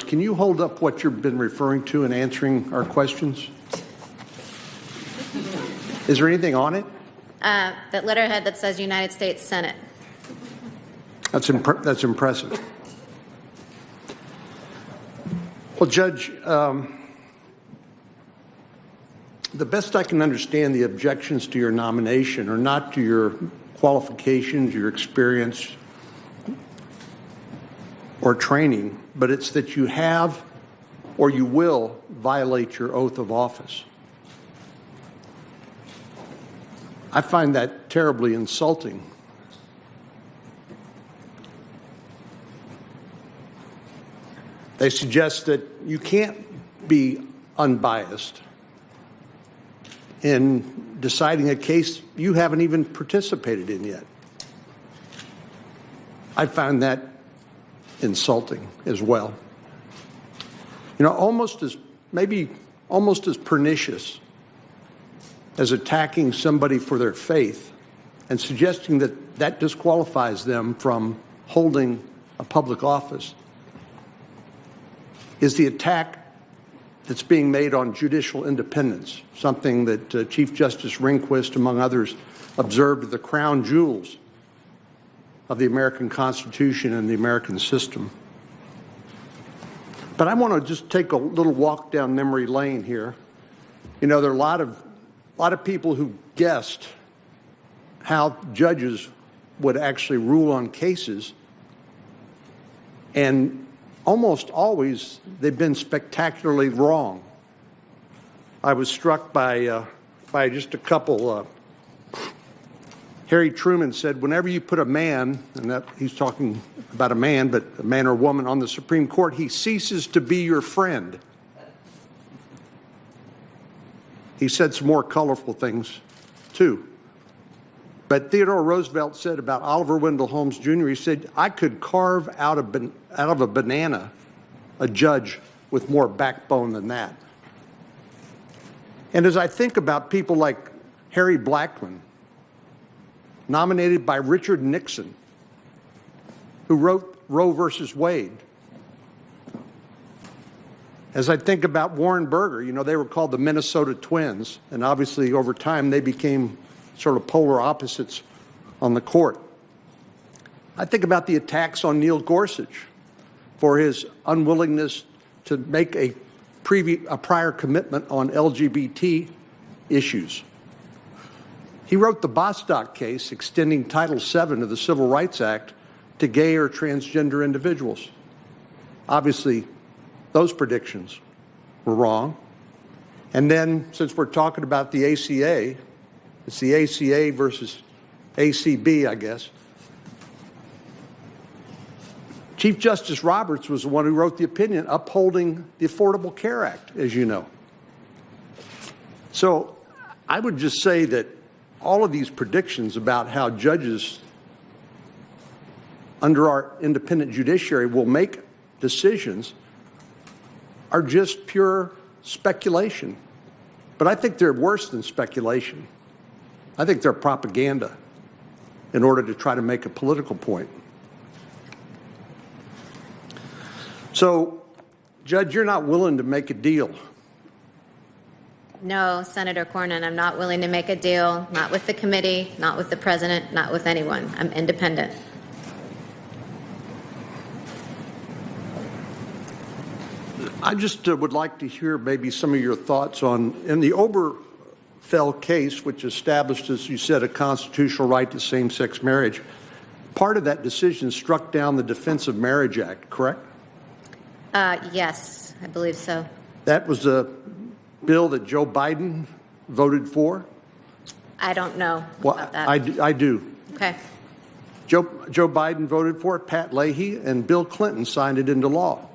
can you hold up what you've been referring to in answering our questions? Is there anything on it? That letterhead that says United States Senate. That's impressive. Well, Judge, the best I can understand, the objections to your nomination are not to your qualifications, your experience, or training, but it's that you have or you will violate your oath of office. I find that terribly insulting. They suggest that you can't be unbiased in deciding a case you haven't even participated in yet. I find that insulting as well. You know, maybe almost as pernicious as attacking somebody for their faith and suggesting that that disqualifies them from holding a public office is the attack that's being made on judicial independence, something that Chief Justice Rehnquist, among others, observed are the crown jewels of the American Constitution and the American system. But I want to just take a little walk down memory lane here. You know, there are a lot of people who guessed how judges would actually rule on cases, and almost always they've been spectacularly wrong. I was struck by just a couple. Harry Truman said, whenever you put a man, and that he's talking about a man, but a man or woman on the Supreme Court, he ceases to be your friend. He said some more colorful things, too. But Theodore Roosevelt said about Oliver Wendell Holmes Jr., he said, I could carve out of a banana a judge with more backbone than that. And as I think about people like Harry Blackmun, nominated by Richard Nixon, who wrote Roe versus Wade. As I think about Warren Burger, you know, they were called the Minnesota Twins, and obviously over time they became sort of polar opposites on the court. I think about the attacks on Neil Gorsuch for his unwillingness to make a prior commitment on LGBT issues. He wrote the Bostock case extending Title VII of the Civil Rights Act to gay or transgender individuals. Obviously, those predictions were wrong. And then, since we're talking about the ACA, it's the ACA versus ACB, I guess. Chief Justice Roberts was the one who wrote the opinion upholding the Affordable Care Act, as you know. So I would just say that all of these predictions about how judges under our independent judiciary will make decisions are just pure speculation. But I think they're worse than speculation. I think they're propaganda in order to try to make a political point. So, Judge, you're not willing to make a deal. No, Senator Cornyn, I'm not willing to make a deal, not with the committee, not with the president, not with anyone. I'm independent. I just would like to hear maybe some of your thoughts on, in the Obergefell case, which established, as you said, a constitutional right to same-sex marriage, part of that decision struck down the Defense of Marriage Act, correct? Yes, I believe so. That was a bill that Joe Biden voted for? I don't know about that. I do. Okay. Joe Biden voted for it, Pat Leahy, and Bill Clinton signed it into law.